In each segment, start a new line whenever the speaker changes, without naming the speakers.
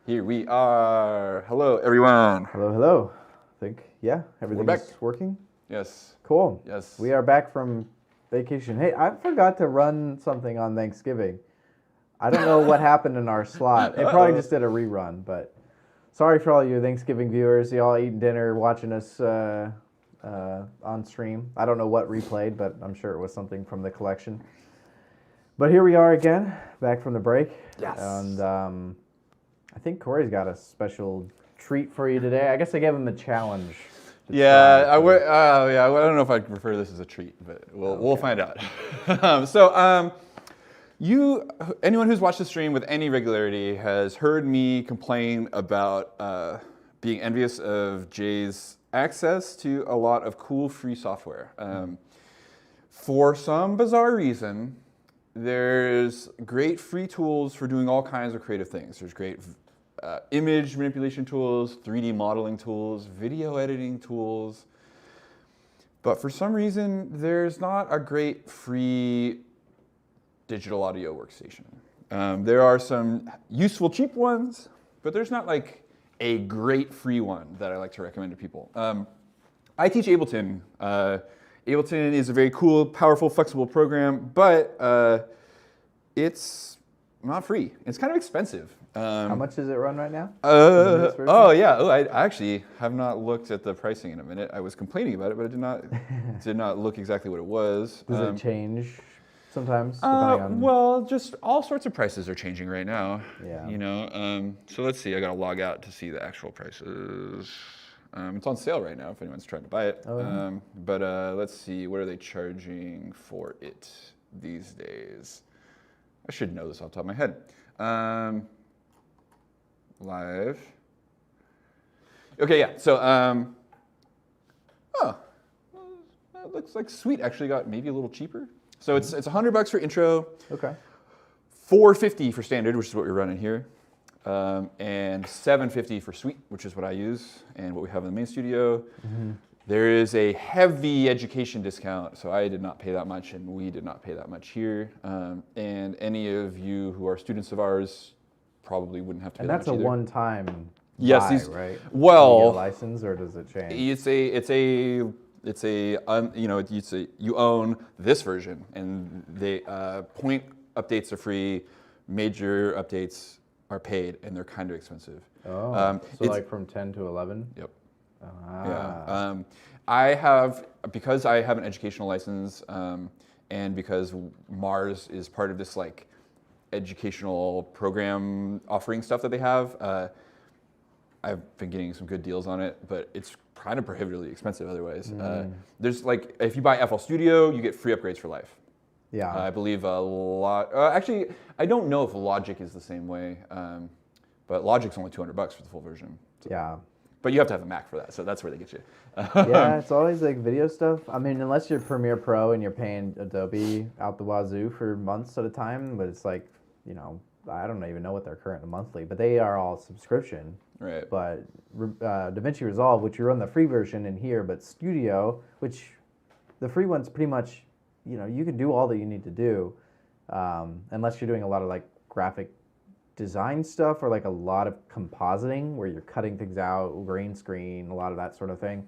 Here we are. Hello, everyone.
Hello, hello. I think, yeah, everything's
back.
working.
Yes.
Cool.
Yes.
We are back from vacation. Hey, I forgot to run something on Thanksgiving. I don't know what happened in our slot. It probably just did a rerun, but sorry for all you Thanksgiving viewers. Y'all eating dinner, watching us on stream. I don't know what replayed, but I'm sure it was something from the collection. But here we are again, back from the break.
Yes.
And I think Corey's got a special treat for you today. I guess I gave him a challenge.
Yeah, I don't know if I'd refer this as a treat, but we'll find out. Anyone who's watched the stream with any regularity has heard me complain about being envious of Jay's access to a lot of cool free software. For some bizarre reason, there's great free tools for doing all kinds of creative things. There's great image manipulation tools, 3D modeling tools, video editing tools. But for some reason, there's not a great free digital audio workstation. There are some useful cheap ones, but there's not like a great free one that I like to recommend to people. I teach Ableton. Ableton is a very cool, powerful, flexible program, but it's not free. It's kind of expensive.
How much does it run right now?
I actually have not looked at the pricing in a minute. I was complaining about it, but I did not look exactly what it was.
Does it change sometimes? Depending on...
Well, just all sorts of prices are changing right now.
Yeah.
You know, so let's see. I got to log out to see the actual prices. It's on sale right now if anyone's trying to buy it. But let's see. What are they charging for it these days? I should know this off the top of my head. Live. Okay, yeah. So, that looks like Sweet actually got maybe a little cheaper. So it's $100 for intro.
Okay.
$450 for standard, which is what we're running here, and $750 for Sweet, which is what I use and what we have in the main studio. There is a heavy education discount, so I did not pay that much, and we did not pay that much here. And any of you who are students of ours probably wouldn't have to pay that much either.
And that's a one-time
buy,
right?
Well,
do you get a license, or does it change?
You own this version, and they point updates are free, major updates are paid, and they're kind of expensive.
So like from 10 to 11?
Yep. Yeah. Because I have an educational license, and because MARZ is part of this like educational program offering stuff that they have, I've been getting some good deals on it, but it's kind of prohibitively expensive otherwise. There's like, if you buy FL Studio, you get free upgrades for life.
Yeah.
I believe a lot, actually, I don't know if Logic is the same way, but Logic's only $200 for the full version. So.
Yeah.
But you have to have a Mac for that, so that's where they get you.
Yeah, it's always like video stuff. I mean, unless you're Premiere Pro and you're paying Adobe out the wazoo for months at a time, but it's like, you know, I don't even know what they're current monthly, but they are all subscription.
Right. But
DaVinci Resolve, which you run the free version in here, but Studio, which the free one's pretty much, you know, you can do all that you need to do, unless you're doing a lot of like graphic design stuff or like a lot of compositing where you're cutting things out, green screen, a lot of that sort of thing.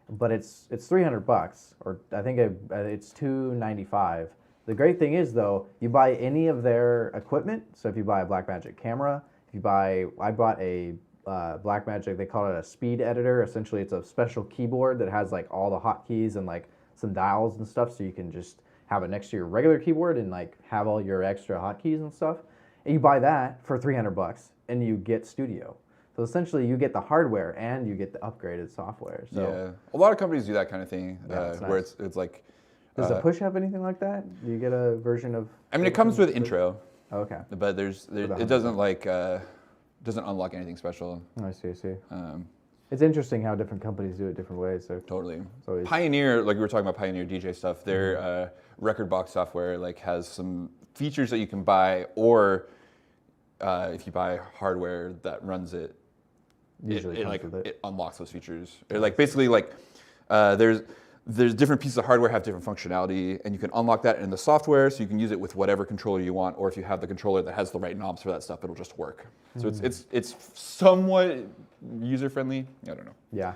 But it's $300, or I think it's $295. The great thing is though, you buy any of their equipment. So if you buy a Blackmagic camera, I bought a Blackmagic, they call it a speed editor. Essentially, it's a special keyboard that has like all the hotkeys and like some dials and stuff, so you can just have it next to your regular keyboard and like have all your extra hotkeys and stuff. And you buy that for $300 and you get Studio. So essentially you get the hardware and you get the upgraded software. So
yeah, a lot of companies do that kind of thing, where
nice.
it's like.
Does the Push have anything like that? Do you get a version of?
I mean, it comes with intro.
Oh, okay.
But it doesn't like doesn't unlock anything special.
I see. It's interesting how different companies do it different ways. So
totally. Pioneer, like we were talking about Pioneer DJ stuff, their record box software like has some features that you can buy, or if you buy hardware that runs it,
usually
it unlocks those features. Or like basically like there's there's different pieces of hardware have different functionality, and you can unlock that in the software, so you can use it with whatever controller you want, or if you have the controller that has the right knobs for that stuff, it'll just work. So it's somewhat user-friendly. I don't know.
Yeah.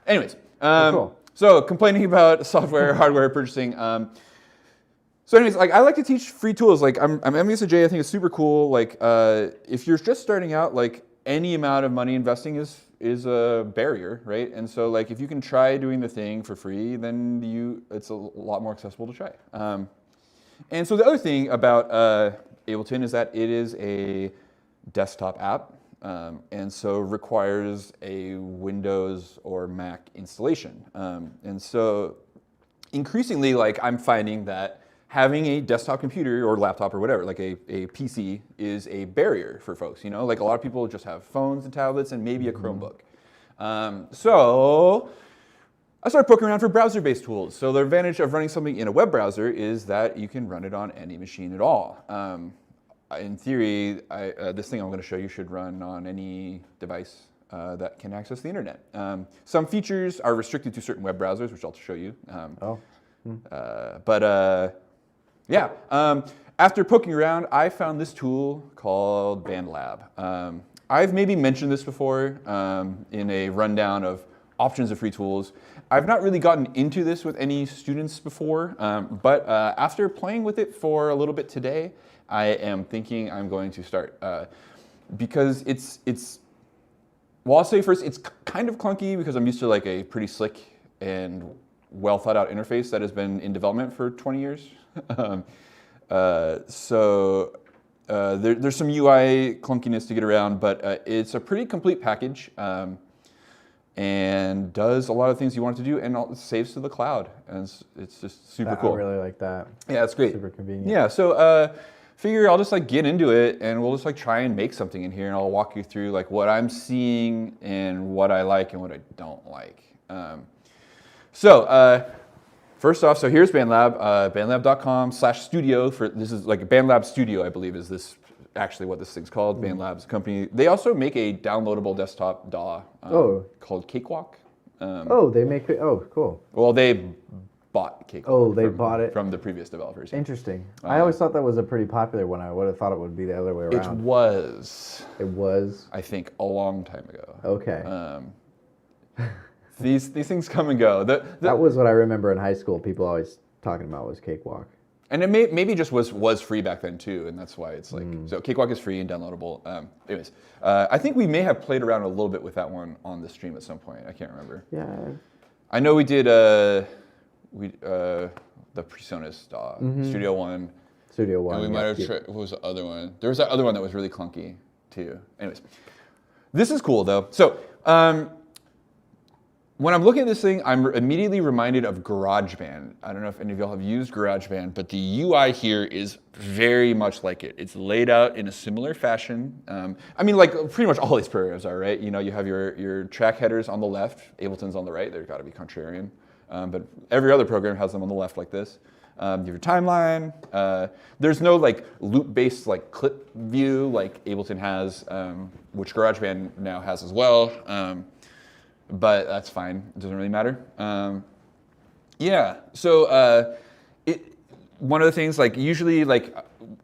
Anyways,
Cool.
so complaining about software, hardware purchasing. So anyways, like I like to teach free tools. Like I'm envious of Jay. I think it's super cool. Like if you're just starting out, like any amount of money investing is a barrier, right? And so like if you can try doing the thing for free, then it's a lot more accessible to try. And so the other thing about Ableton is that it is a desktop app, and so requires a Windows or Mac installation. And so increasingly, like I'm finding that having a desktop computer or laptop or whatever, like a PC, is a barrier for folks. You know, like a lot of people just have phones and tablets and maybe a Chromebook. So I started poking around for browser-based tools. So the advantage of running something in a web browser is that you can run it on any machine at all. In theory, this thing I'm going to show you should run on any device that can access the internet. Some features are restricted to certain web browsers, which I'll show you. Yeah, after poking around, I found this tool called BandLab. I've maybe mentioned this before in a rundown of options of free tools. I've not really gotten into this with any students before, but after playing with it for a little bit today, I am thinking I'm going to start because well, I'll say first, it's kind of clunky because I'm used to like a pretty slick and well thought out interface that has been in development for 20 years. There's some UI clunkiness to get around, but it's a pretty complete package and does a lot of things you want it to do, and it saves to the cloud, and it's just super cool.
I really like that.
Yeah, it's great.
Super convenient.
Yeah, so figure I'll just like get into it, and we'll just like try and make something in here, and I'll walk you through like what I'm seeing and what I like and what I don't like. First off, so here's BandLab, bandlab.com/studio. This is like a BandLab Studio, I believe, is this actually what this thing's called. BandLab's company. They also make a downloadable desktop DAW called Cakewalk.
They make it. Oh, cool.
Well, they bought Cakewalk.
They bought it
from the previous developers.
Interesting. I always thought that was a pretty popular one. I would have thought it would be the other way around.
It was.
It was.
I think a long time ago.
Okay.
These things come and go.
That was what I remember in high school. People always talking about was Cakewalk.
And it maybe just was free back then too, and that's why it's like so. Cakewalk is free and downloadable. Anyways, I think we may have played around a little bit with that one on the stream at some point. I can't remember.
Yeah.
I know we did the PreSonus DAW, Studio One.
Studio One.
And we might have tried. What was the other one? There was that other one that was really clunky too. Anyways, this is cool though. So. When I'm looking at this thing, I'm immediately reminded of GarageBand. I don't know if any of y'all have used GarageBand, but the UI here is very much like it. It's laid out in a similar fashion. I mean, like pretty much all these programs are, right? You know, you have your track headers on the left, Ableton's on the right. They've got to be contrarian. But every other program has them on the left like this. You have your timeline. There's no like loop-based like clip view like Ableton has, which GarageBand now has as well. But that's fine. It doesn't really matter. Yeah. So one of the things, like usually, like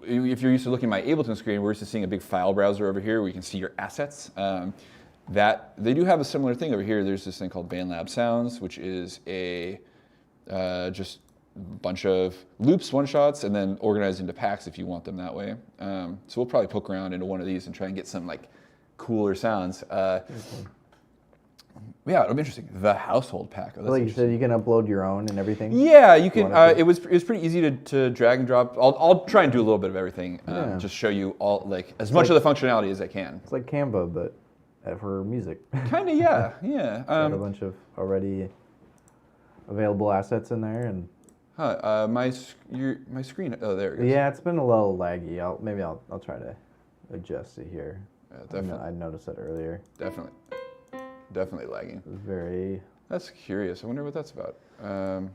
if you're used to looking at my Ableton screen, we're used to seeing a big file browser over here where you can see your assets. That they do have a similar thing over here. There's this thing called BandLab Sounds, which is a just bunch of loops, one shots, and then organized into packs if you want them that way. So we'll probably poke around into one of these and try and get some like cooler sounds. Yeah, it'll be interesting. The household pack. Oh,
like you said, you can upload your own and everything.
Yeah, you can. It was pretty easy to drag and drop. I'll try and do a little bit of everything. Just show you all like as much of the functionality as I can.
It's like Canva, but for music.
Kind of, yeah, yeah.
Got a bunch of already available assets in there, and.
My screen. Oh, there it goes.
Yeah, it's been a little laggy. I'll try to adjust it here.
Yeah, definitely.
I noticed that earlier.
Definitely lagging.
It was very.
That's curious. I wonder what that's about.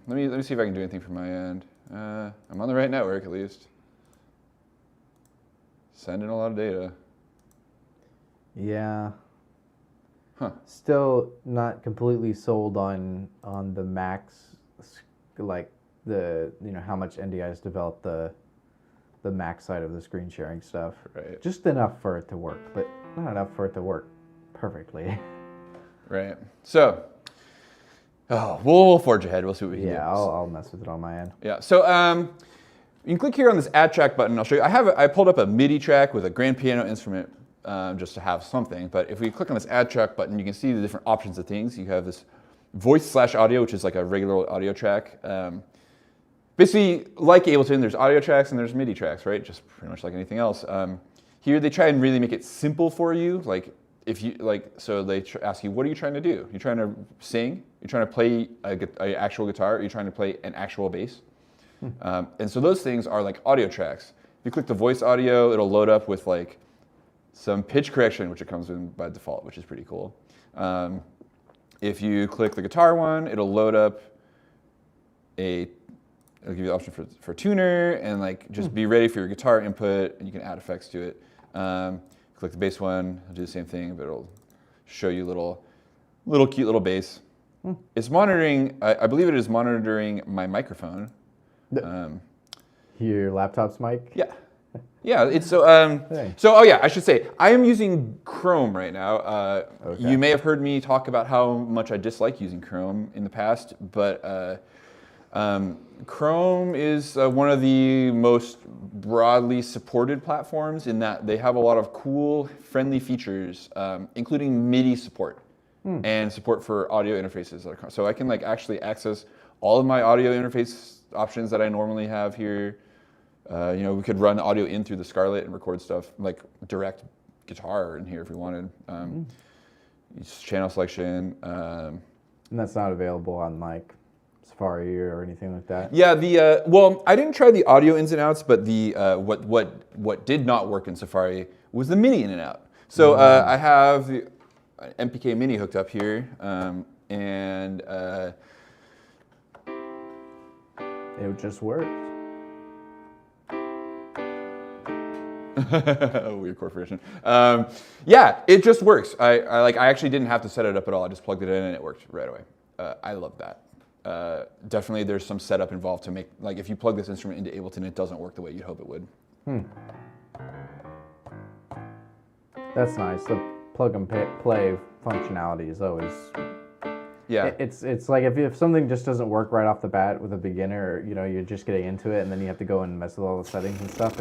Let me see if I can do anything from my end. I'm on the right network at least. Sending a lot of data.
Yeah.
Huh.
Still not completely sold on the Mac's like the how much NDI has developed the Mac side of the screen sharing stuff.
Right.
Just enough for it to work, but not enough for it to work perfectly.
Right. So, we'll forge ahead. We'll see what we can do.
Yeah, I'll mess with it on my end.
Yeah. So you can click here on this Add Track button. I'll show you. I pulled up a MIDI track with a grand piano instrument just to have something. But if we click on this Add Track button, you can see the different options of things. You have this voice/audio, which is like a regular audio track. Basically, like Ableton, there's audio tracks and there's MIDI tracks, right? Just pretty much like anything else. Here they try and really make it simple for you. Like if you so they ask you, what are you trying to do? You're trying to sing? You're trying to play an actual guitar? Or you're trying to play an actual bass? And so those things are like audio tracks. If you click the voice audio, it'll load up with like some pitch correction, which it comes in by default, which is pretty cool. If you click the guitar one, it'll load up it'll give you the option for tuner and like just be ready for your guitar input, and you can add effects to it. Click the bass one, it'll do the same thing, but it'll show you cute little bass. It's monitoring, I believe it is monitoring my microphone.
Your laptop's mic?
Yeah. Yeah, it's so,
Hey.
I should say, I am using Chrome right now.
Okay.
You may have heard me talk about how much I dislike using Chrome in the past, but Chrome is one of the most broadly supported platforms in that they have a lot of cool, friendly features, including MIDI support and support for audio interfaces. So I can like actually access all of my audio interface options that I normally have here. We could run audio in through the Scarlett and record stuff like direct guitar in here if we wanted. Channel selection.
And that's not available on like Safari or anything like that?
Yeah, I didn't try the audio ins and outs, but the what did not work in Safari was the MIDI in and out. So I have the MPK Mini hooked up here, and
it just worked.
Weird corporation. Yeah, it just works. I actually didn't have to set it up at all. I just plugged it in and it worked right away. I love that. Definitely there's some setup involved to make, like if you plug this instrument into Ableton, it doesn't work the way you'd hope it would.
That's nice. The plug and play functionality is always...
Yeah.
It's like if something just doesn't work right off the bat with a beginner, you're just getting into it and then you have to go and mess with all the settings and stuff,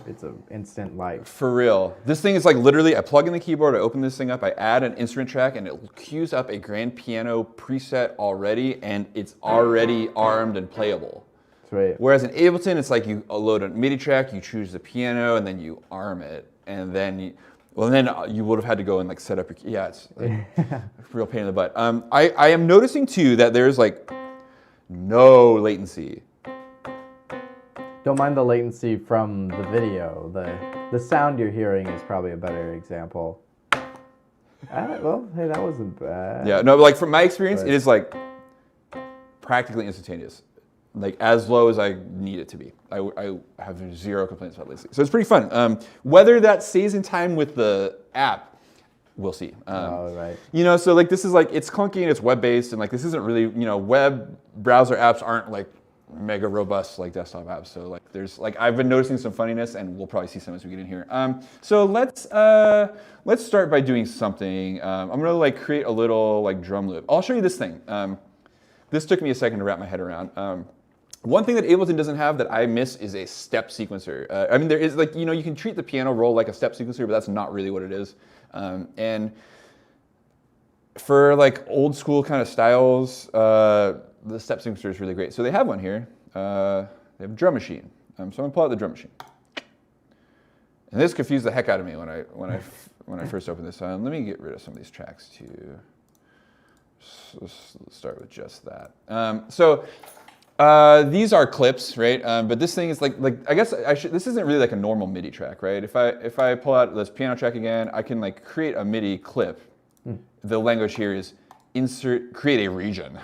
it's a instant like...
For real. This thing is like literally, I plug in the keyboard, I open this thing up, I add an instrument track, and it queues up a grand piano preset already, and it's already armed and playable.
Sweet.
Whereas in Ableton, it's like you load a MIDI track, you choose the piano, and then you arm it, and then you would have had to go and like set up your, it's like a real pain in the butt. I am noticing too that there's like no latency.
Don't mind the latency from the video. The sound you're hearing is probably a better example. Well, hey, that wasn't bad.
Yeah, no, like from my experience, it is like practically instantaneous. Like as low as I need it to be. I have zero complaints about latency. So it's pretty fun. Whether that stays in time with the app, we'll see.
Right.
So like this is like, it's clunky and it's web-based, and like this isn't really, web browser apps aren't like mega robust like desktop apps. So like there's like, I've been noticing some funniness, and we'll probably see some as we get in here. So let's start by doing something. I'm gonna like create a little like drum loop. I'll show you this thing. This took me a second to wrap my head around. One thing that Ableton doesn't have that I miss is a step sequencer. There is like, you can treat the piano roll like a step sequencer, but that's not really what it is. And for like old school kind of styles, the step sequencer is really great. So they have one here. They have a drum machine. So I'm gonna pull out the drum machine. And this confused the heck out of me when I first opened this. Let me get rid of some of these tracks too. Let's start with just that. These are clips, right? But this thing is like I guess this isn't really like a normal MIDI track, right? If I pull out this piano track again, I can like create a MIDI clip. The language here is create a region.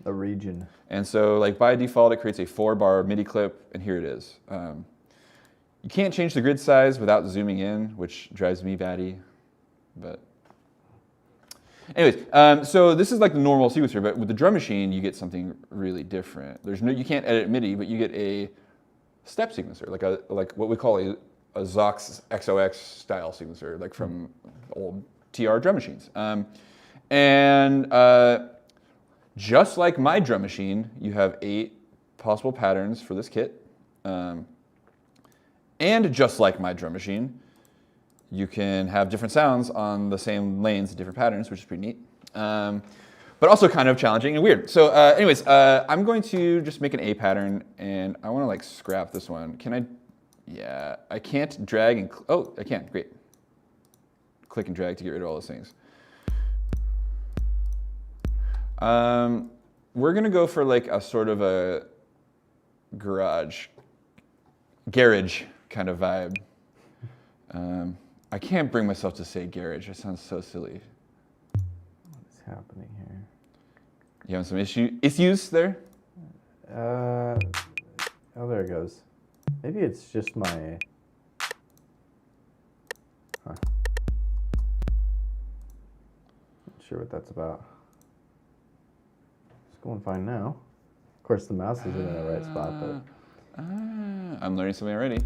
A region.
And so like by default, it creates a 4-bar MIDI clip, and here it is. You can't change the grid size without zooming in, which drives me batty, but Anyways, so this is like the normal sequencer, but with the drum machine, you get something really different. You can't edit MIDI, but you get a step sequencer, like what we call a Zox XOX style sequencer, like from old TR drum machines. And just like my drum machine, you have 8 possible patterns for this kit. And just like my drum machine, you can have different sounds on the same lanes, different patterns, which is pretty neat. But also kind of challenging and weird. So anyways, I'm going to just make an A pattern, and I want to like scrap this one. Can I? Yeah, I can't drag and, oh, I can, great. Click and drag to get rid of all those things. We're gonna go for like a sort of a garage kind of vibe. I can't bring myself to say garage, it sounds so silly.
What's happening here?
You having some issues there?
Oh, there it goes. Maybe it's just my... Huh. Not sure what that's about. It's going fine now. Of course, the mouse is in the right spot, but...
I'm learning something already.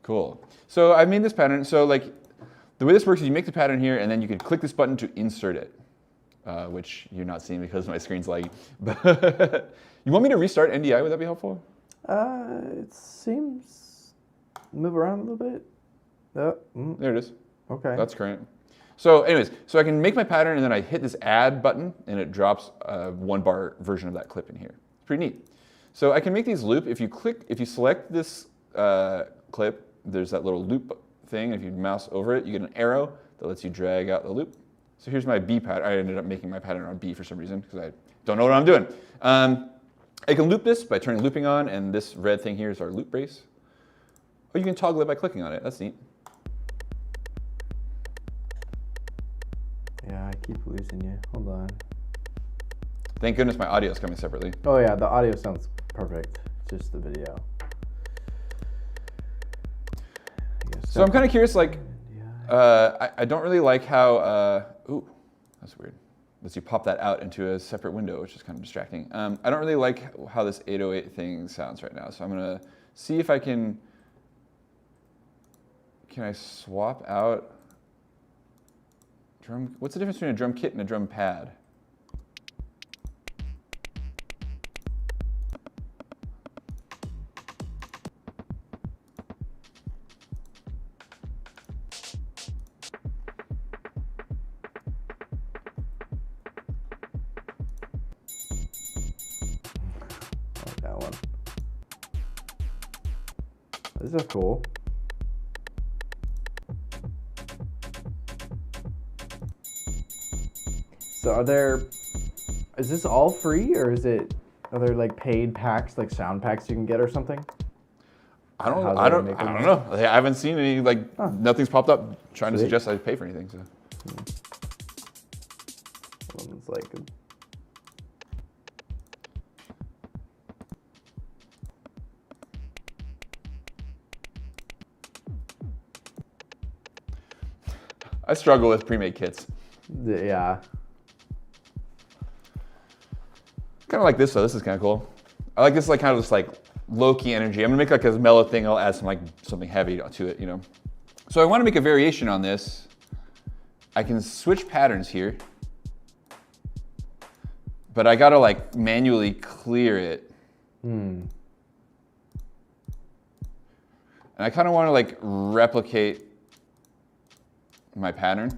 Cool. So I made this pattern. So like the way this works is you make the pattern here, and then you can click this button to insert it, which you're not seeing because my screen's laggy. But you want me to restart NDI? Would that be helpful?
It seems... Move around a little bit.
There it is.
Okay.
That's current. So anyways, so I can make my pattern, and then I hit this add button, and it drops a 1-bar version of that clip in here. It's pretty neat. So I can make these loop. If you select this clip, there's that little loop thing. If you mouse over it, you get an arrow that lets you drag out the loop. So here's my B pattern. I ended up making my pattern on B for some reason because I don't know what I'm doing. I can loop this by turning looping on, and this red thing here is our loop brace. Or you can toggle it by clicking on it. That's neat.
Yeah, I keep losing you. Hold on.
Thank goodness my audio is coming separately.
Oh yeah, the audio sounds perfect. Just the video.
So I'm kind of curious, like, I don't really like how, ooh, that's weird. Lets you pop that out into a separate window, which is kind of distracting. I don't really like how this 808 thing sounds right now. So I'm gonna see if I can I swap out drum, what's the difference between a drum kit and a drum pad?
That one. This is cool. So is this all free, or are there like paid packs, like sound packs you can get or something?
I don't know. I haven't seen any, like, nothing's popped up trying to suggest I pay for anything. So.
One's like
I struggle with pre-made kits.
yeah.
Kind of like this though. This is kind of cool. I like this, like kind of this like low-key energy. I'm gonna make like a mellow thing. I'll add some like something heavy to it, you know. So I want to make a variation on this. I can switch patterns here, but I gotta like manually clear it. And I kind of want to like replicate my pattern.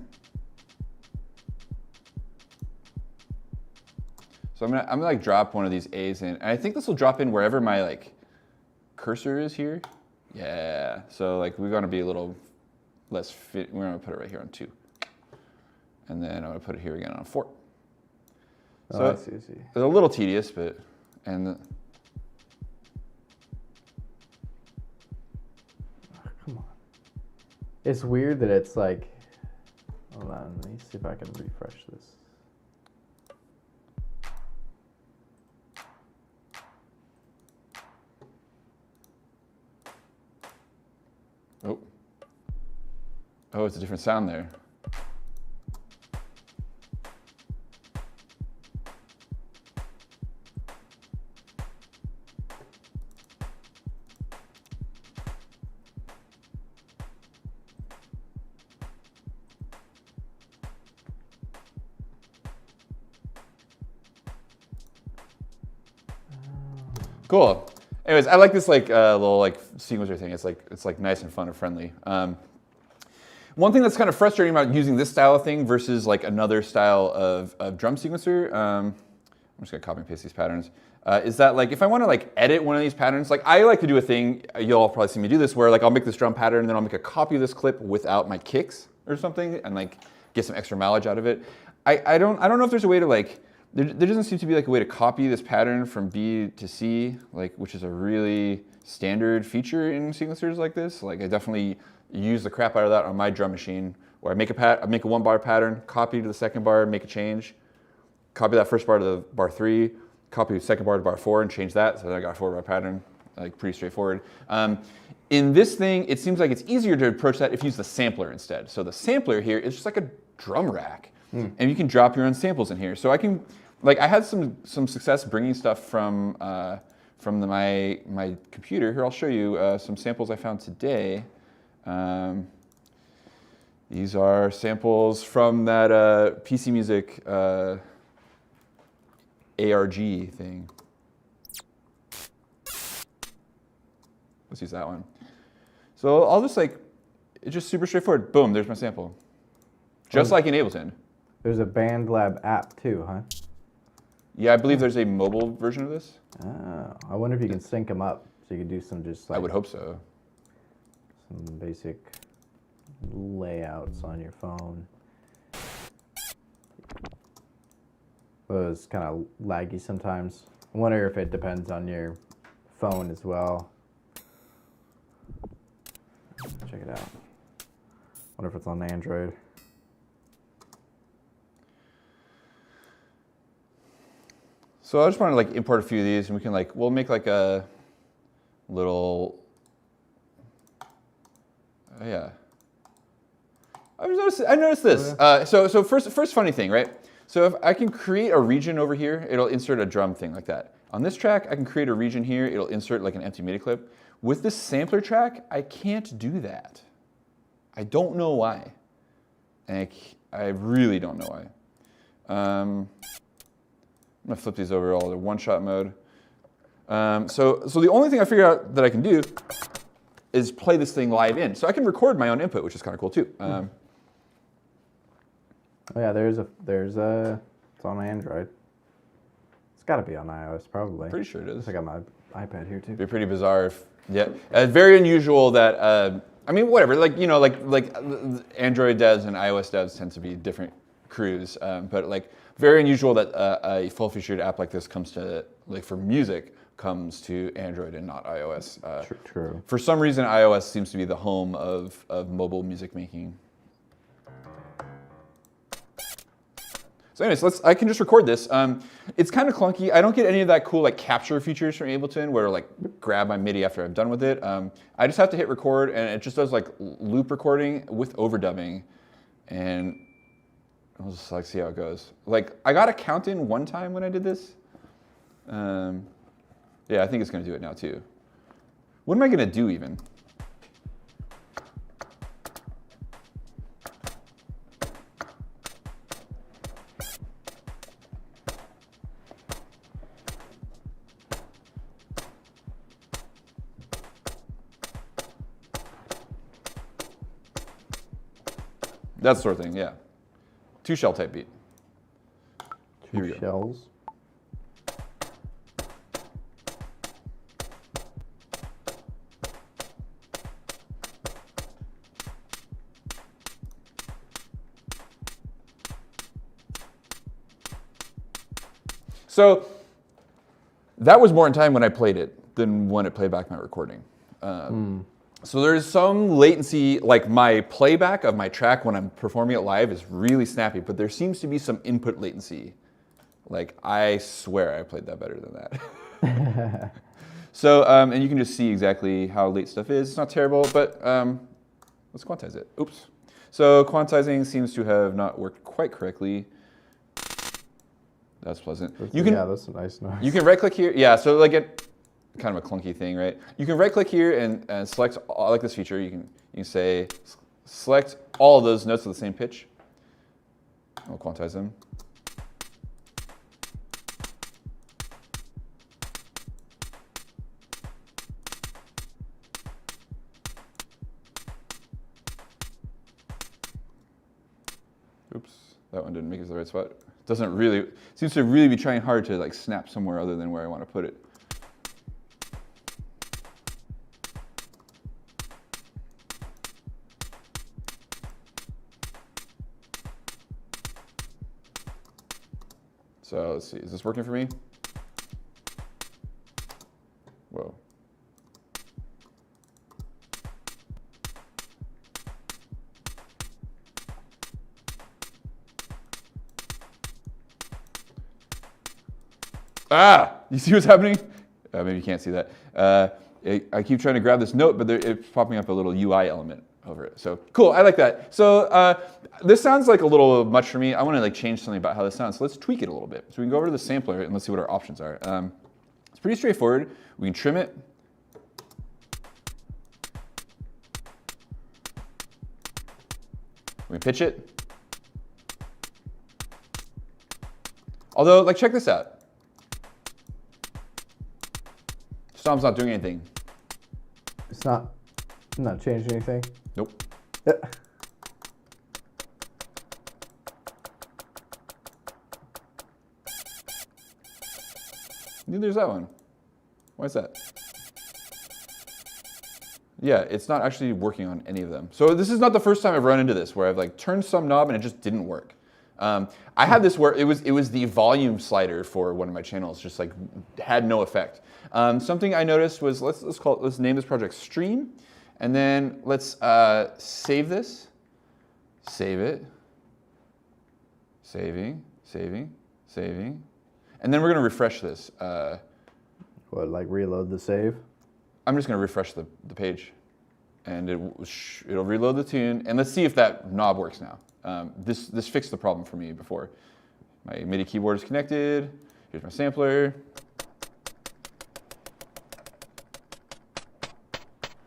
So I'm gonna like drop one of these A's in, and I think this will drop in wherever my like cursor is here. Yeah. So like we're gonna be a little less fit. We're gonna put it right here on 2, and then I'm gonna put it here again on 4. So
I see.
it's a little tedious, but come
on. It's weird that it's like. Hold on. Let me see if I can refresh this.
Oh, Oh, it's a different sound there. Cool. Anyways, I like this like little like sequencer thing. It's like nice and fun and friendly. One thing that's kind of frustrating about using this style of thing versus like another style of drum sequencer, I'm just gonna copy and paste these patterns, is that like if I want to like edit one of these patterns, like I like to do a thing, you'll all probably see me do this, where like I'll make this drum pattern and then I'll make a copy of this clip without my kicks or something and like get some extra mileage out of it. I don't know if there's a way to like, there doesn't seem to be like a way to copy this pattern from B to C, like which is a really standard feature in sequencers like this. Like I definitely use the crap out of that on my drum machine, where I make a 1 bar pattern, copy to the second bar, make a change, copy that first bar to the bar 3, copy the second bar to bar 4 and change that. So then I got a 4 bar pattern, like pretty straightforward. In this thing, it seems like it's easier to approach that if you use the sampler instead. So the sampler here is just like a drum rack, and you can drop your own samples in here. So I can, like, I had some success bringing stuff from my computer. Here, I'll show you some samples I found today. These are samples from that PC Music ARG thing. Let's use that one. So I'll just like, it's just super straightforward. Boom, there's my sample. Just like in Ableton.
There's a BandLab app too, huh?
Yeah, I believe there's a mobile version of this.
Oh, I wonder if you can sync them up so you can do some just like.
I would hope so.
Some basic layouts on your phone. Well, it's kind of laggy sometimes. I wonder if it depends on your phone as well. Check it out. Wonder if it's on Android.
So I just want to like import a few of these, and we can like, we'll make like a little, yeah. I noticed this. So first funny thing, right? So if I can create a region over here, it'll insert a drum thing like that. On this track, I can create a region here, it'll insert like an empty MIDI clip. With this sampler track, I can't do that. I don't know why. And I really don't know why. I'm gonna flip these over all to one-shot mode. So the only thing I figured out that I can do is play this thing live in. So I can record my own input, which is kind of cool too.
Oh yeah, there's it's on Android. It's got to be on iOS probably.
Pretty sure it is.
I got my iPad here too.
It'd be pretty bizarre if, yeah. Very unusual that, I mean, whatever, like, you know, like Android devs and iOS devs tend to be different crews, but like very unusual that a full-featured app like this comes to, like for music, comes to Android and not iOS.
True.
For some reason, iOS seems to be the home of mobile music making. So anyways, I can just record this. It's kind of clunky. I don't get any of that cool like capture features from Ableton where like grab my MIDI after I'm done with it. I just have to hit record and it just does like loop recording with overdubbing. And I'll just like see how it goes. Like I got a count in one time when I did this. Yeah, I think it's gonna do it now too. What am I gonna do even? That sort of thing, yeah. 2 shell type beat. Here we go.
Shells.
So that was more in time when I played it than when it played back my recording. So there's some latency, like my playback of my track when I'm performing it live is really snappy, but there seems to be some input latency. Like I swear I played that better than that. So, and you can just see exactly how late stuff is. It's not terrible, but let's quantize it. Oops. So quantizing seems to have not worked quite correctly. That's pleasant.
Yeah, that's a nice noise.
You can right click here. Yeah, so like it, kind of a clunky thing, right? You can right click here and select, I like this feature. You can say, select all of those notes with the same pitch. I'll quantize them. Oops, that one didn't make it to the right spot. Doesn't really, seems to really be trying hard to like snap somewhere other than where I want to put it. So let's see, is this working for me? Whoa. Ah, you see what's happening? Maybe you can't see that. I keep trying to grab this note, but it's popping up a little UI element over it. So cool, I like that. So this sounds like a little much for me. I want to like change something about how this sounds. So let's tweak it a little bit. So we can go over to the sampler and let's see what our options are. It's pretty straightforward. We can trim it. We can pitch it. Although, like, check this out. Stomp's not doing anything.
It's not changing anything.
Nope.
Yeah.
Neither is that one. Why is that? Yeah, it's not actually working on any of them. So this is not the first time I've run into this where I've like turned some knob and it just didn't work. I had this where it was the volume slider for one of my channels, just like had no effect. Something I noticed was let's name this project Stream, and then let's save this, save it, saving, and then we're gonna refresh this.
What, like reload the save?
I'm just gonna refresh the page, and it'll reload the tune, and let's see if that knob works now. This fixed the problem for me before. My MIDI keyboard is connected. Here's my sampler.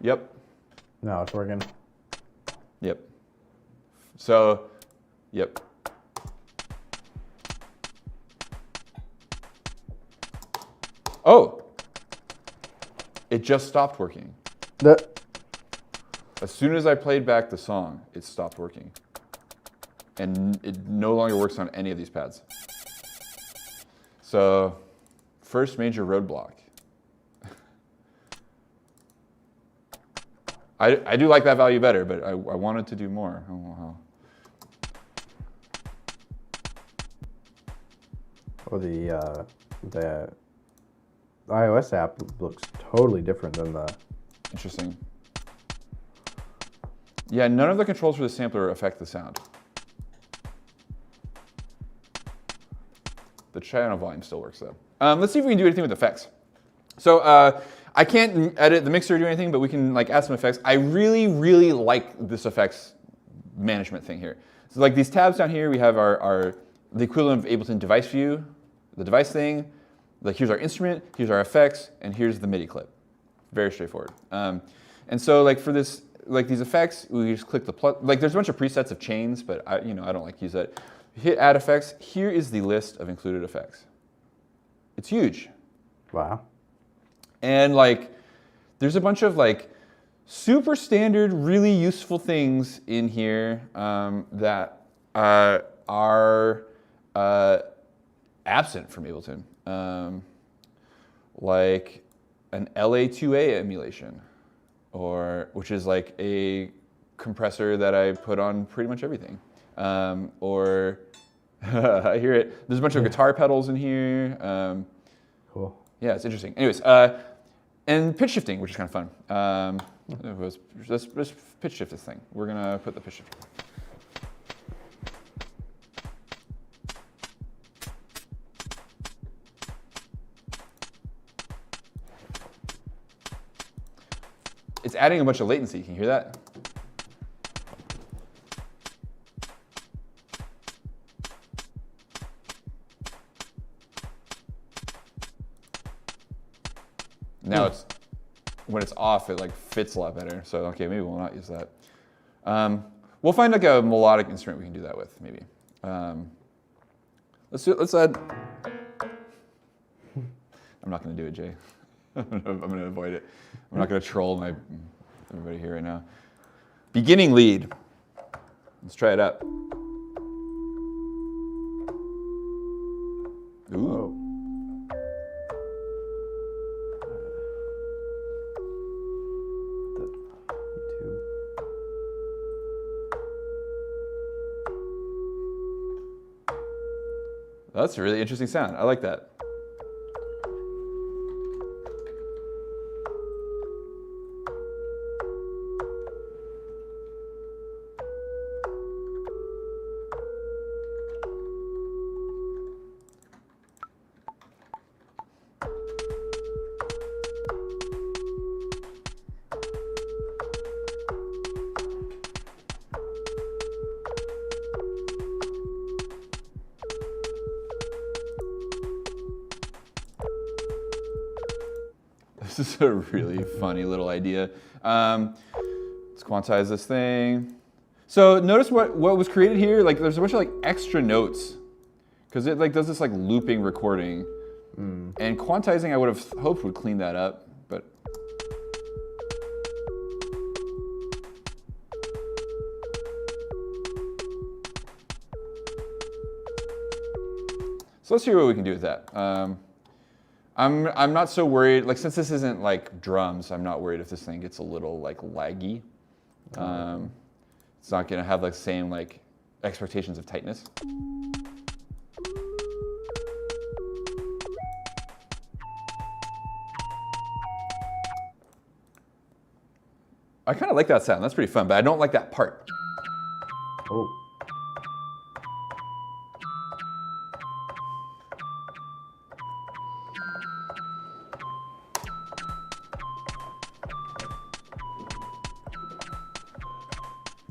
Yep.
No, it's working.
Yep. So, yep. Oh! It just stopped working. As soon as I played back the song, it stopped working. And it no longer works on any of these pads. So, first major roadblock. I do like that value better, but I wanted to do more. I don't know how.
Or the iOS app looks totally different than the...
Interesting. Yeah, none of the controls for the sampler affect the sound. The channel volume still works though. Let's see if we can do anything with effects. So I can't edit the mixer or do anything, but we can like add some effects. I really, really like this effects management thing here. So like these tabs down here, we have the equivalent of Ableton device view, the device thing. Like here's our instrument, here's our effects, and here's the MIDI clip. Very straightforward. And so like for this, like these effects, we just click the plus. Like there's a bunch of presets of chains, but I don't like to use that. Hit add effects. Here is the list of included effects. It's huge.
Wow.
And like, there's a bunch of like super standard, really useful things in here that are absent from Ableton. Like an LA2A emulation, which is like a compressor that I put on pretty much everything. Or I hear it. There's a bunch of guitar pedals in here.
Cool.
Yeah, it's interesting. Anyways, and pitch shifting, which is kind of fun. Let's pitch shift this thing. We're gonna put the pitch shifter. It's adding a bunch of latency. Can you hear that? it's off, it like fits a lot better. So okay, maybe we'll not use that. We'll find like a melodic instrument we can do that with, maybe. Let's add. I'm not going to do it, Jay. I'm going to avoid it. I'm not going to troll everybody here right now. Beginning lead. Let's try it out. Ooh.
Whoa.
That's a really interesting sound. I like that. This is a really funny little idea. Let's quantize this thing. So notice what was created here. Like there's a bunch of like extra notes because it like does this like looping recording. And quantizing, I would have hoped would clean that up, but. So let's see what we can do with that. I'm not so worried, like since this isn't like drums, I'm not worried if this thing gets a little like laggy. It's not gonna have like same like expectations of tightness. I kind of like that sound, that's pretty fun, but I don't like that part.
Oh.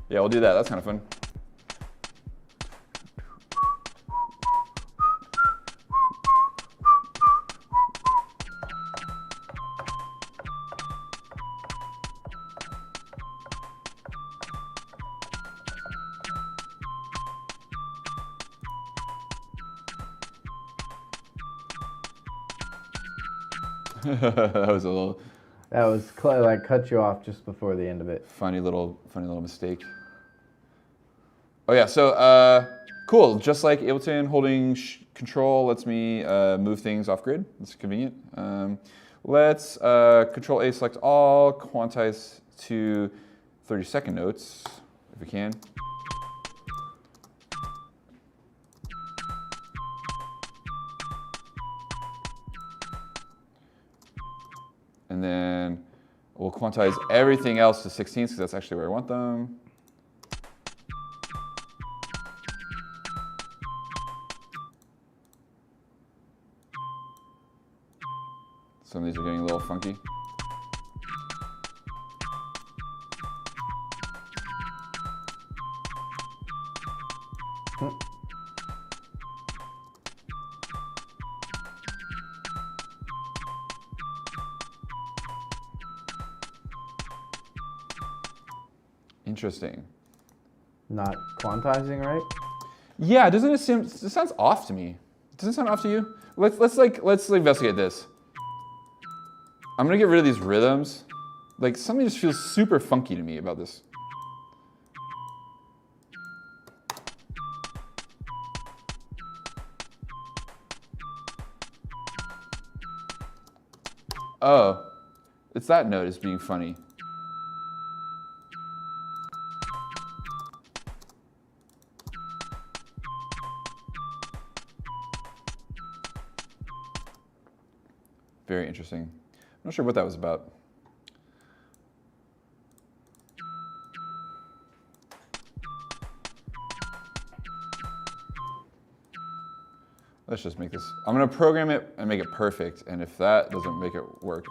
Yeah, we'll do that. That's kind of fun. That was a little.
That was like cut you off just before the end of it.
Funny little mistake. Oh yeah, so cool. Just like Ableton, holding Control lets me move things off grid. It's convenient. Let's Control A, select all, quantize to 30-second notes if we can. And then we'll quantize everything else to 16s because that's actually where I want them. Some of these are getting a little funky. Interesting.
Not quantizing, right?
Yeah, doesn't it seem? It sounds off to me. Doesn't it sound off to you? Let's investigate this. I'm gonna get rid of these rhythms. Like something just feels super funky to me about this. Oh, it's that note is being funny. Very interesting. I'm not sure what that was about. Let's just make this. I'm going to program it and make it perfect. And if that doesn't make it work.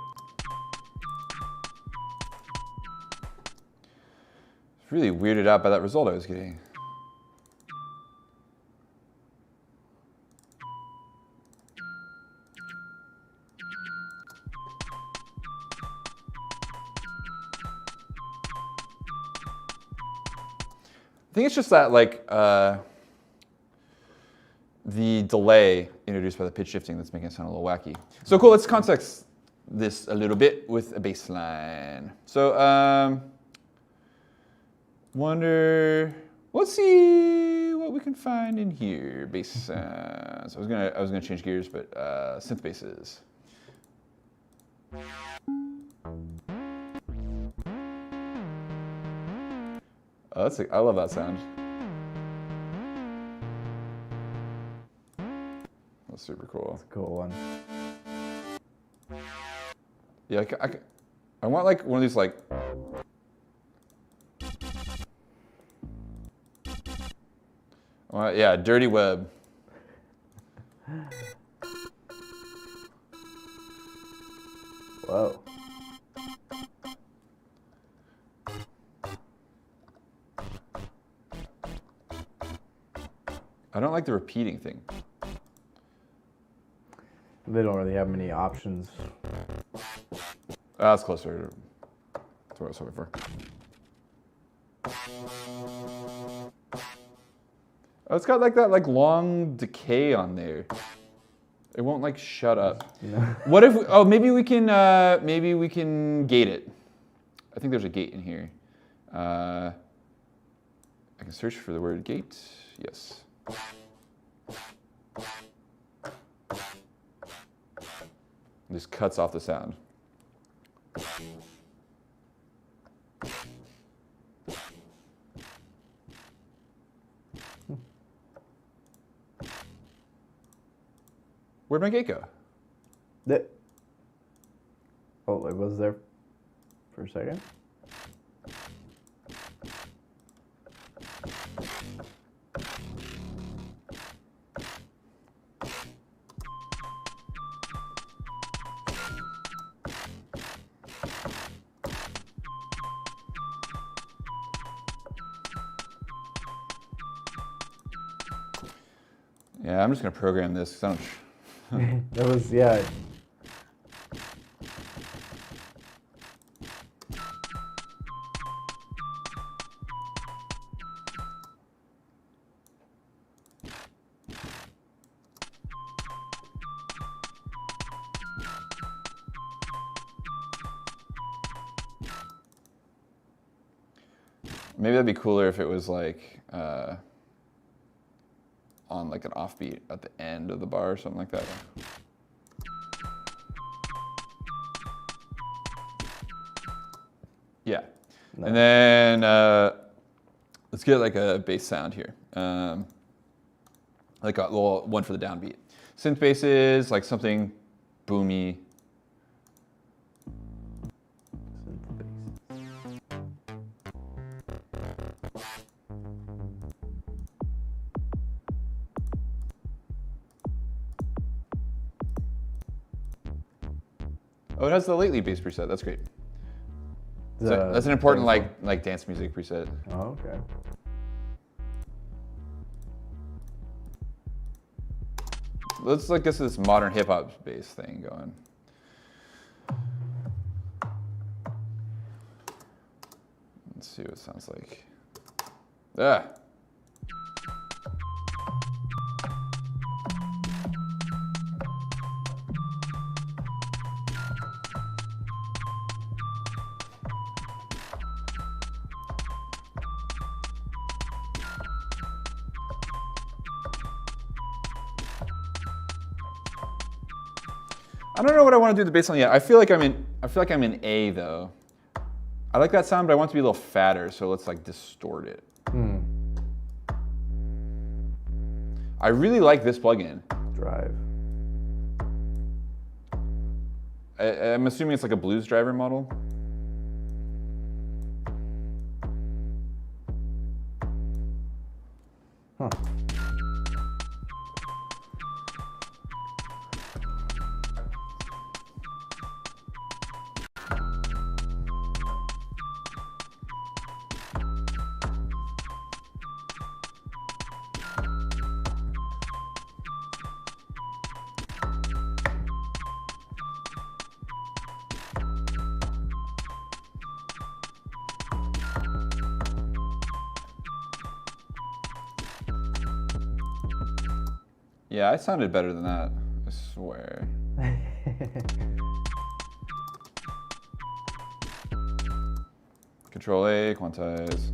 It's really weirded out by that result I was getting. think it's just that like the delay introduced by the pitch shifting that's making it sound a little wacky. So cool, let's context this a little bit with a bass line. So let's see what we can find in here. Bass sounds. I was gonna change gears, but synth basses. Oh, I love that sound. That's super cool.
That's a cool one.
Yeah, I want like one of these like. Yeah, dirty web.
Whoa.
I don't like the repeating thing.
They don't really have many options.
That's closer to what I was hoping for. Oh, it's got like that like long decay on there. It won't like shut up.
No.
What if? Maybe we can gate it. I think there's a gate in here. I can search for the word gate. Yes. Just cuts off the sound. Where'd my gate go?
Oh, it was there for a second.
Yeah, I'm just gonna program this. 'Cause I don't.
That was, yeah.
Maybe that'd be cooler if it was like on like an offbeat at the end of the bar or something like that. Yeah.
Nice.
And then let's get like a bass sound here. Like a little one for the downbeat. Synth basses, like something boomy. Oh, it has the lately bass preset. That's great. That's an important like dance music preset.
Oh, okay.
Let's like get this modern hip hop bass thing going. Let's see what it sounds like. Ah. I don't know what I want to do the bass line yet. I feel like I'm in A though. I like that sound, but I want it to be a little fatter, so let's like distort it. I really like this plugin.
Drive.
I'm assuming it's like a blues driver model.
Huh.
Yeah, I sounded better than that, I swear. Control A, quantize.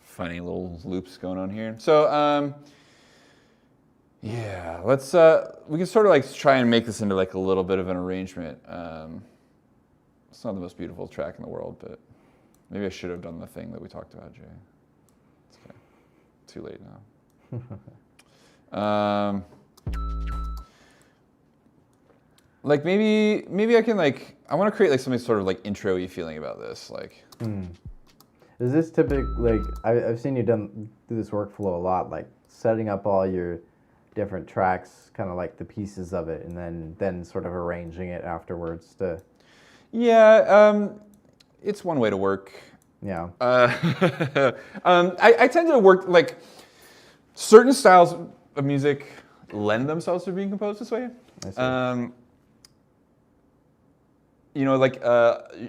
Funny little loops going on here. So, yeah, let's, we can sort of like try and make this into like a little bit of an arrangement. It's not the most beautiful track in the world, but maybe I should have done the thing that we talked about, Jay. It's okay. Too late now. Like maybe I can like, I want to create like something sort of like intro-y feeling about this, like.
Is this typical, like, I've seen you do this workflow a lot, like setting up all your different tracks, kind of like the pieces of it, and then sort of arranging it afterwards to...
Yeah, it's one way to work.
Yeah.
I tend to work, like, certain styles of music lend themselves to being composed this way.
I see.
You know, like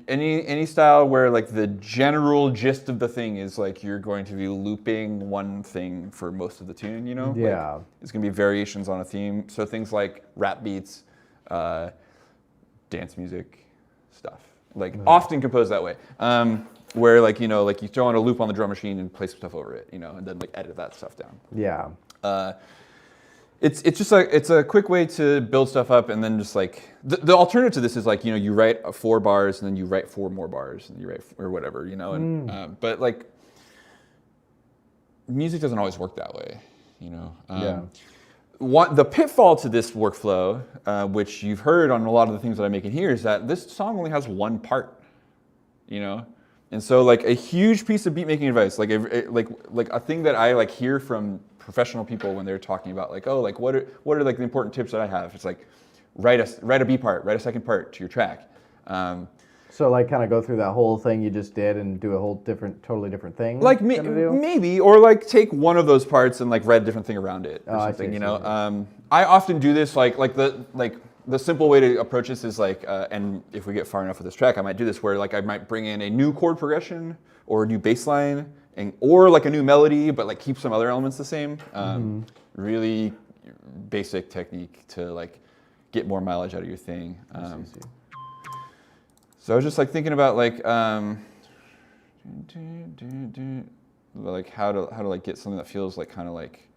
any style where like the general gist of the thing is like you're going to be looping one thing for most of the tune, you know?
Yeah.
Like, it's going to be variations on a theme. So things like rap beats, dance music, stuff. Like often composed that way. Where like, you know, like you throw on a loop on the drum machine and play some stuff over it, you know, and then like edit that stuff down.
Yeah.
It's just like, it's a quick way to build stuff up, and then just like, the alternative to this is like, you know, you write 4 bars and then you write 4 more bars and you write, or whatever, you know, and, but like, music doesn't always work that way, you know. The pitfall to this workflow, which you've heard on a lot of the things that I'm making here, is that this song only has one part, you know? And so like a huge piece of beat making advice, like a thing that I like hear from professional people when they're talking about like, oh, like what are like the important tips that I have? It's like write a B part, write a second part to your track.
So like kind of go through that whole thing you just did and do a whole totally different thing?
Like maybe, or like take one of those parts and like write a different thing around it or something,
I see,
you know? I often do this like the simple way to approach this is like, and if we get far enough with this track, I might do this where like I might bring in a new chord progression or a new bass line or like a new melody, but like keep some other elements the same. Really basic technique to like get more mileage out of your thing. So I was just like thinking about like how to like get something that feels like kind of like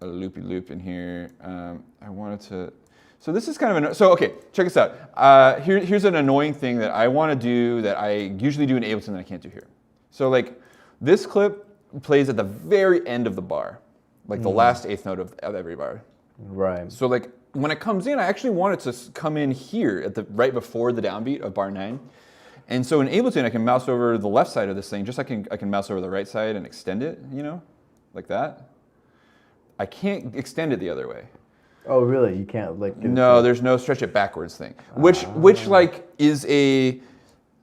a loopy loop in here. I wanted to, so this is kind of, so okay, check this out. Here's an annoying thing that I want to do that I usually do in Ableton that I can't do here. So like this clip plays at the very end of the bar, like the last eighth note of every bar.
Right.
So like when it comes in, I actually want it to come in here at the right before the downbeat of bar 9. And so in Ableton, I can mouse over the left side of this thing, just like I can mouse over the right side and extend it, you know, like that. I can't extend it the other way.
Oh, really? You can't like...
No, there's no stretch it backwards thing, which like is a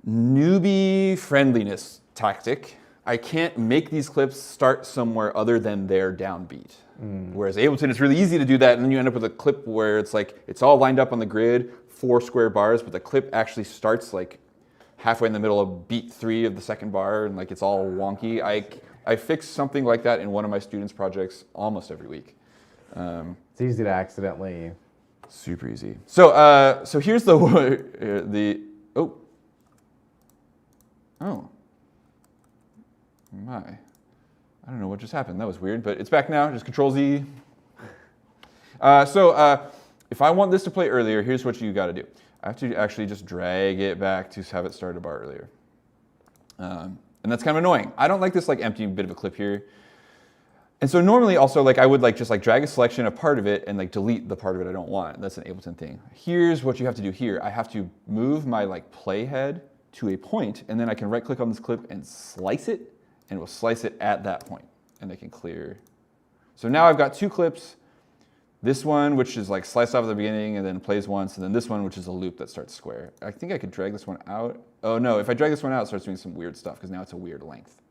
newbie friendliness tactic. I can't make these clips start somewhere other than their downbeat. Whereas Ableton, it's really easy to do that, and then you end up with a clip where it's like, it's all lined up on the grid, 4 square bars, but the clip actually starts like halfway in the middle of beat 3 of the second bar, and like it's all wonky. I fix something like that in one of my students' projects almost every week.
It's easy to accidentally...
Super easy. So so here's the oh my, I don't know what just happened. That was weird, but it's back now. Just Control Z. So if I want this to play earlier, here's what you got to do. I have to actually just drag it back to have it start a bar earlier. And that's kind of annoying. I don't like this like empty bit of a clip here. And so normally also like I would like just like drag a selection of part of it and like delete the part of it I don't want. That's an Ableton thing. Here's what you have to do here. I have to move my like playhead to a point, and then I can right click on this clip and slice it, and it will slice it at that point, and they can clear. So now I've got 2 clips this one, which is like sliced off at the beginning and then plays once, and then this one, which is a loop that starts square. I think I could drag this one out. Oh no, if I drag this one out, it starts doing some weird stuff because now it's a weird length.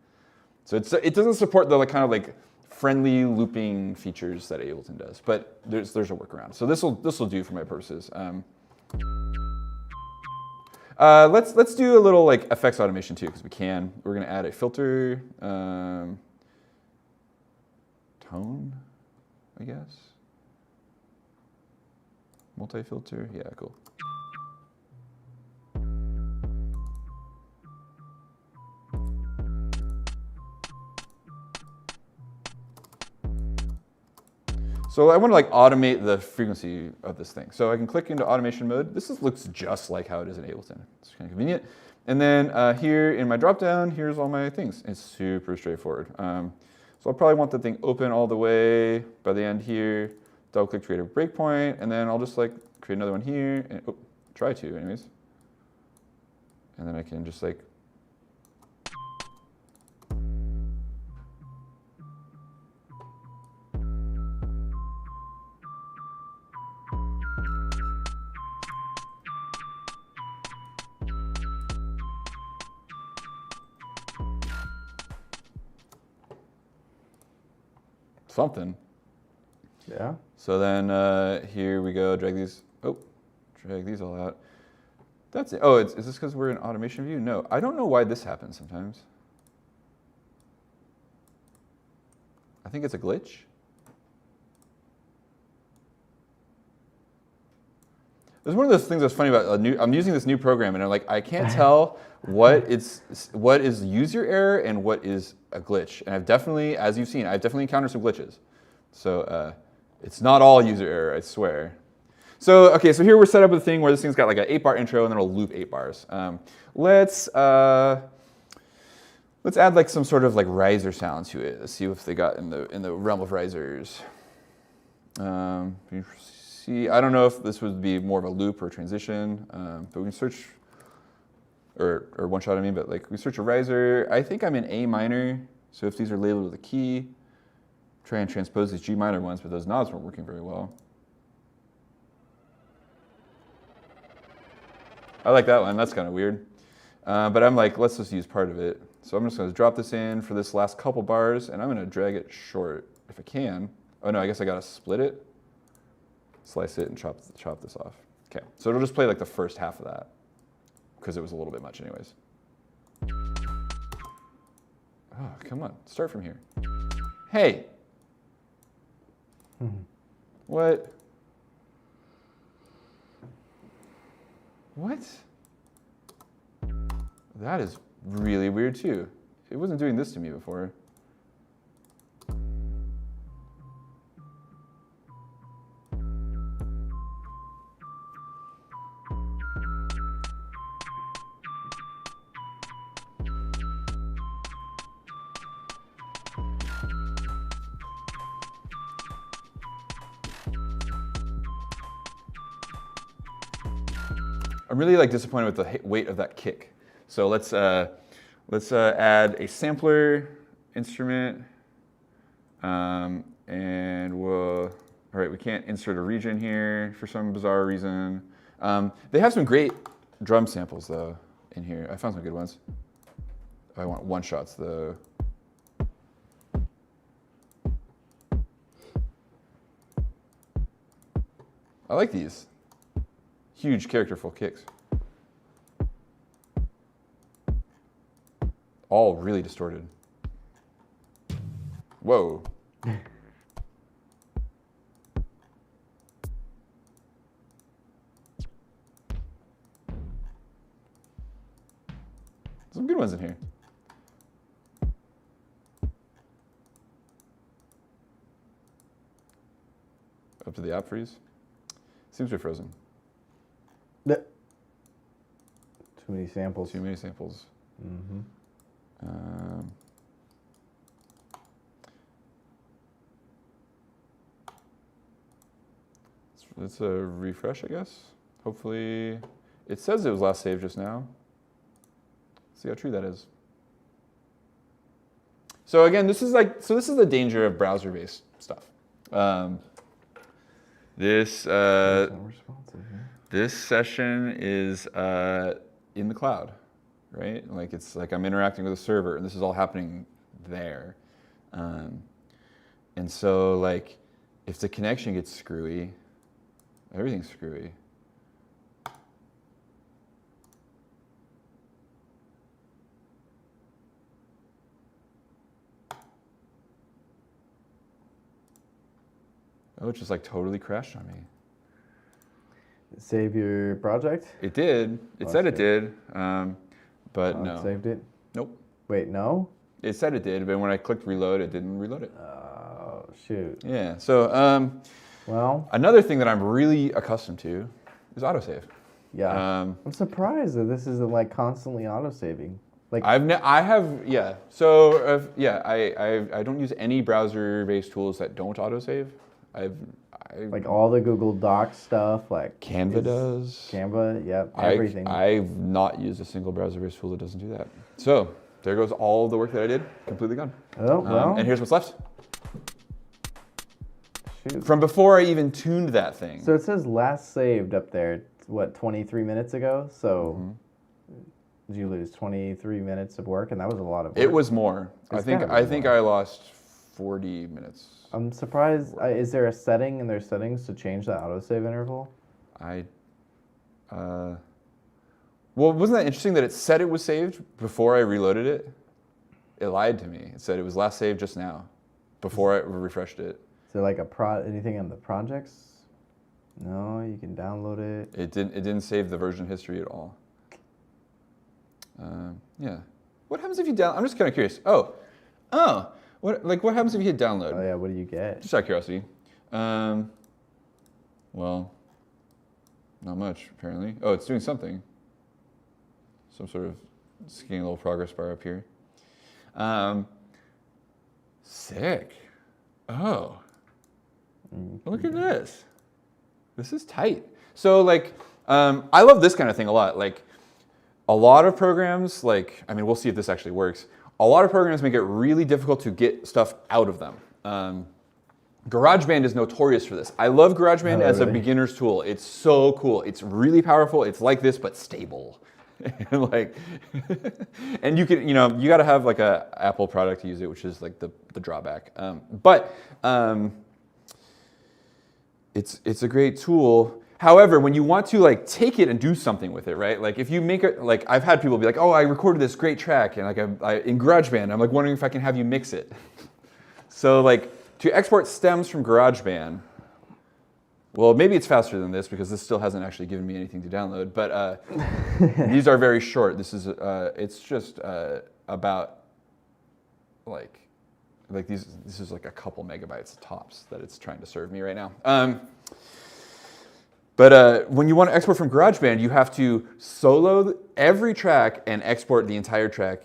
So it doesn't support the kind of like friendly looping features that Ableton does, but there's a workaround. So this will do for my purposes. Let's do a little like effects automation too, because we can. We're gonna add a filter, tone, I guess. Multi-filter, yeah, cool. So I want to like automate the frequency of this thing. So I can click into automation mode. Looks just like how it is in Ableton. It's kind of convenient. And then here in my dropdown, here's all my things. It's super straightforward. So I'll probably want the thing open all the way by the end here. Double click, create a breakpoint, and then I'll just like create another one here, and try to anyways. And then I can just like something.
Yeah.
So then here we go, drag these all out. That's it. Oh, is this because we're in automation view? No, I don't know why this happens sometimes. I think it's a glitch. There's one of those things that's funny about I'm using this new program and I'm like, I can't tell what is user error and what is a glitch. And I've definitely, as you've seen, I've definitely encountered some glitches. So it's not all user error, I swear. So, okay, so here we're set up with a thing where this thing's got like an 8-bar intro and then it'll loop 8 bars. Let's add like some sort of like riser sound to it. Let's see if they got in the realm of risers. See, I don't know if this would be more of a loop or a transition, but we can search, or one shot I mean, but like we search a riser. I think I'm in A minor, so if these are labeled with a key, try and transpose these G minor ones, but those knobs weren't working very well. I like that one, that's kind of weird. But I'm like, let's just use part of it. So I'm just gonna drop this in for this last couple bars, and I'm gonna drag it short, if I can. Oh no, I guess I gotta split it, slice it, and chop this off. Okay, so it'll just play like the first half of that, because it was a little bit much anyways. Oh, come on, start from here. Hey! What? What? That is really weird too. It wasn't doing this to me before. I'm really like disappointed with the weight of that kick. So let's add a sampler instrument, and all right, we can't insert a region here for some bizarre reason. They have some great drum samples though in here. I found some good ones. I want one shots though. I like these. Huge characterful kicks. All really distorted. Whoa. Some good ones in here. Up to the app freeze. Seems to be frozen.
Too many samples.
Too many samples.
Mm-hmm.
Let's refresh, I guess. Hopefully, it says it was last saved just now. See how true that is. So again, this is the danger of browser-based stuff. This
It's not responsive, yeah.
this session is in the cloud, right? Like it's like I'm interacting with a server, and this is all happening there. And so like if the connection gets screwy, everything's screwy. Oh, it just like totally crashed on me.
Save your project?
It did. It said it did, but
Oh,
no.
it saved it?
Nope.
Wait, no?
It said it did, but when I clicked reload, it didn't reload it.
Oh, shoot.
Yeah. So
Well,
another thing that I'm really accustomed to is autosave.
yeah. I'm surprised that this isn't like constantly autosaving. Like,
I have yeah. So yeah, I don't use any browser-based tools that don't autosave.
like all the Google Docs stuff, like
Canva does.
Canva, yep, everything.
I've not used a single browser-based tool that doesn't do that. So there goes all the work that I did, completely gone.
Oh, well.
And here's what's left.
Shoot.
From before I even tuned that thing.
So it says last saved up there, what, 23 minutes ago? So did you lose 23 minutes of work? And that was a lot of work.
It was more.
It's
I think I lost 40 minutes.
I'm surprised. Is there a setting in their settings to change the autosave interval?
Well, wasn't that interesting that it said it was saved before I reloaded it? It lied to me. It said it was last saved just now, before I refreshed it.
Is there like anything in the projects? No, you can download it.
It didn't save the version history at all. Yeah. What happens if you I'm just kind of curious. Oh. What happens if you hit download?
Oh yeah, what do you get?
Just out of curiosity. Well, not much apparently. Oh, it's doing something. Some sort of skinny little progress bar up here. Sick. Oh. Look at this. This is tight. So like, I love this kind of thing a lot. Like, a lot of programs, like, I mean, we'll see if this actually works. A lot of programs make it really difficult to get stuff out of them. GarageBand is notorious for this. I love GarageBand as a beginner's tool. It's so cool. It's really powerful. It's like this, but stable. Like, and you can, you got to have like a Apple product to use it, which is like the drawback. But it's a great tool. However, when you want to like take it and do something with it, right? Like if you make it, like I've had people be like, oh, I recorded this great track, and like in GarageBand, I'm like wondering if I can have you mix it. So like to export stems from GarageBand, well, maybe it's faster than this because this still hasn't actually given me anything to download. But these are very short. This is it's just about like these. This is like a couple megabytes tops that it's trying to serve me right now. But when you want to export from GarageBand, you have to solo every track and export the entire track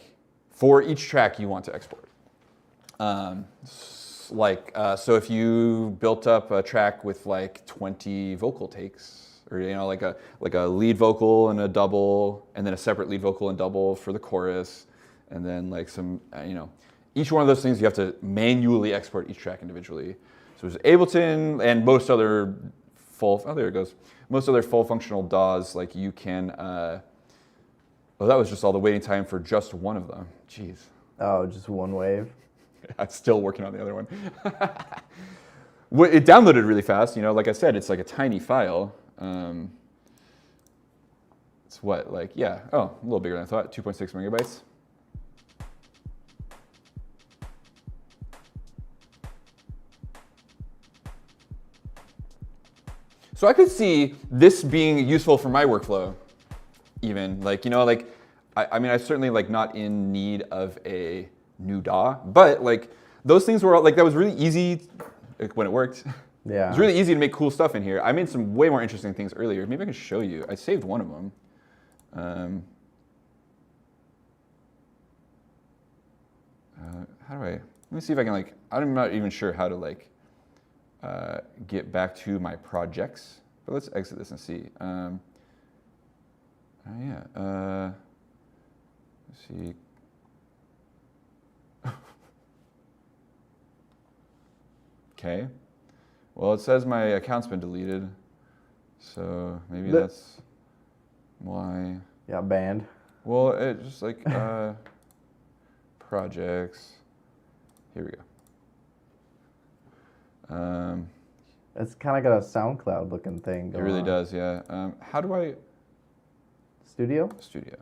for each track you want to export. So if you built up a track with like 20 vocal takes, or like a lead vocal and a double, and then a separate lead vocal and double for the chorus, and then like some, each one of those things you have to manually export each track individually. So there's Ableton and most other there it goes. Most other full functional DAWs, like you can, that was just all the waiting time for just one of them. Jeez.
Oh, just one wave?
I'm still working on the other one. It downloaded really fast, like I said, it's like a tiny file. It's what, like, yeah, a little bigger than I thought, 2.6 megabytes. So I could see this being useful for my workflow, even I mean, I'm certainly like not in need of a new DAW, but like those things were like, that was really easy when it worked.
Yeah.
It was really easy to make cool stuff in here. I made some way more interesting things earlier. Maybe I can show you. I saved one of them. How do let me see if I can I'm not even sure how to get back to my projects, but let's exit this and see. Let's see. Okay. Well, it says my account's been deleted, so maybe that's why.
Yeah, banned.
Well, it just like projects. Here we go.
It's kind of got a SoundCloud looking thing
It
going
really
on.
does, yeah. How do I?
Studio?
Studio.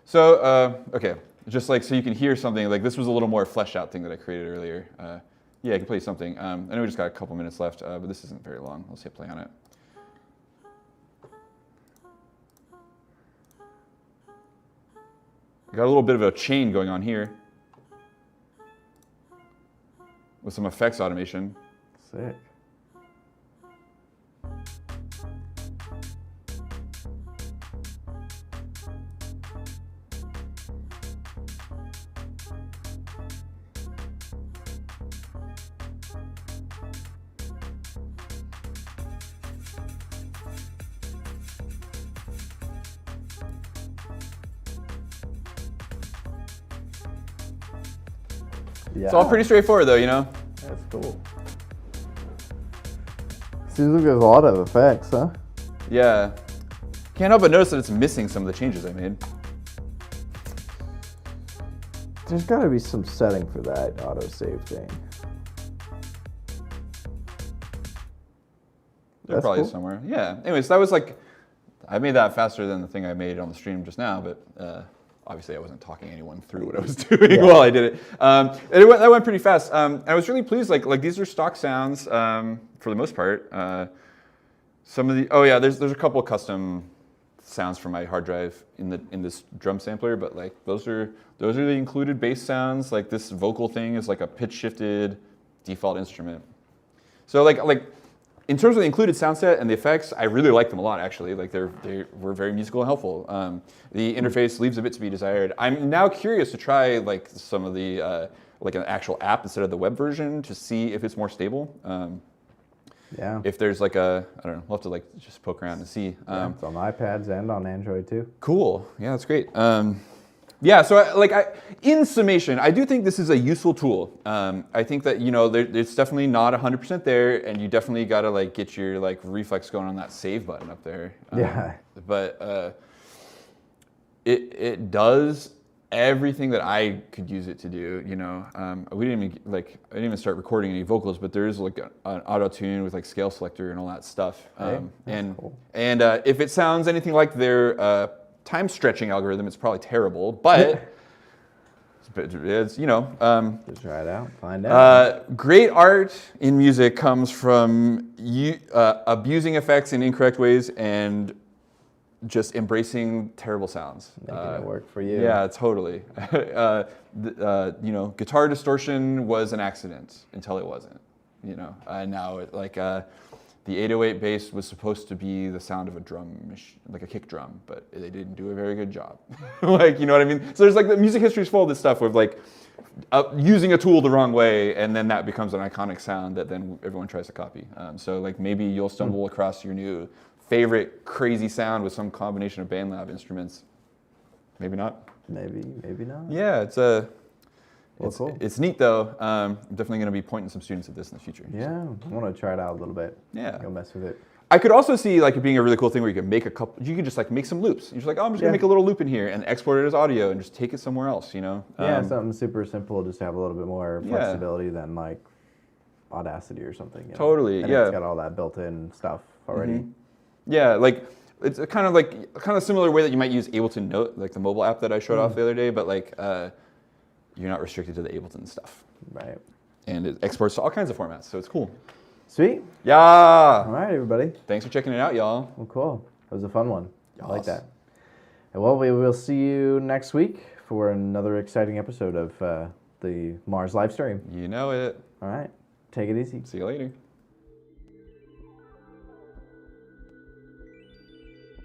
So, okay, just like so you can hear something, like this was a little more fleshed out thing that I created earlier. Yeah, I can play something. I know we just got a couple minutes left, but this isn't very long. Let's hit play on it. Got a little bit of a chain going on here with some effects automation.
Sick. Yeah.
It's all pretty straightforward though, you know?
That's cool. Seems like there's a lot of effects, huh?
Yeah. Can't help but notice that it's missing some of the changes I made.
There's got to be some setting for that autosave thing.
They're
That's
probably
cool.
somewhere. Yeah. Anyways, that was like, I made that faster than the thing I made on the stream just now, but obviously I wasn't talking anyone through what I was doing while I did it. That went pretty fast. I was really pleased. Like these are stock sounds for the most part. Some of the there's a couple of custom sounds from my hard drive in this drum sampler, but like those are the included bass sounds. Like this vocal thing is like a pitch shifted default instrument. So like in terms of the included sound set and the effects, I really like them a lot actually. Like they were very musical and helpful. The interface leaves a bit to be desired. I'm now curious to try like some of the like an actual app instead of the web version to see if it's more stable.
Yeah.
If there's like I don't know, we'll have to like just poke around and see.
Yeah, it's on iPads and on Android too.
Cool. Yeah, that's great. Yeah, so in summation, I do think this is a useful tool. I think that it's definitely not 100% there, and you definitely got to like get your like reflex going on that save button up there.
Yeah.
But it does everything that I could use it to do. We didn't even start recording any vocals, but there is like an auto tune with like scale selector and all that stuff.
That's cool.
And if it sounds anything like their time stretching algorithm, it's probably terrible, but it's
Just try it out, find out.
great art in music comes from abusing effects in incorrect ways and just embracing terrible sounds.
Making it work for you.
Yeah, totally. Guitar distortion was an accident until it wasn't. Now the 808 bass was supposed to be the sound of a drum, like a kick drum, but they didn't do a very good job. You know what I mean? So there's like the music history is full of this stuff with like using a tool the wrong way, and then that becomes an iconic sound that then everyone tries to copy. So like maybe you'll stumble across your new favorite crazy sound with some combination of BandLab instruments. Maybe not.
Maybe not.
Yeah,
Cool.
It's neat though. I'm definitely going to be pointing some students at this in the future.
Yeah, I want to try it out a little bit.
Yeah.
Go mess with it.
I could also see like it being a really cool thing where you can make you can just like make some loops. You're just like, oh, I'm just gonna make a little loop in here and export it as audio and just take it somewhere else,
Yeah, something super simple, just to have a little bit more flexibility than like Audacity or something.
Totally,
and it's got all that built-in stuff already.
Mm-hmm. Yeah, like it's a kind of similar way that you might use Ableton Note, like the mobile app that I showed off the other day, but like you're not restricted to the Ableton stuff.
Right.
And it exports to all kinds of formats, so it's cool.
Sweet.
Yeah.
All right, everybody.
Thanks for checking it out, y'all.
Well, cool. It was a fun one. I like
Yes.
that. And well, we will see you next week for another exciting episode of the MARZ live stream.
You know it.
All right. Take it easy.
See you later.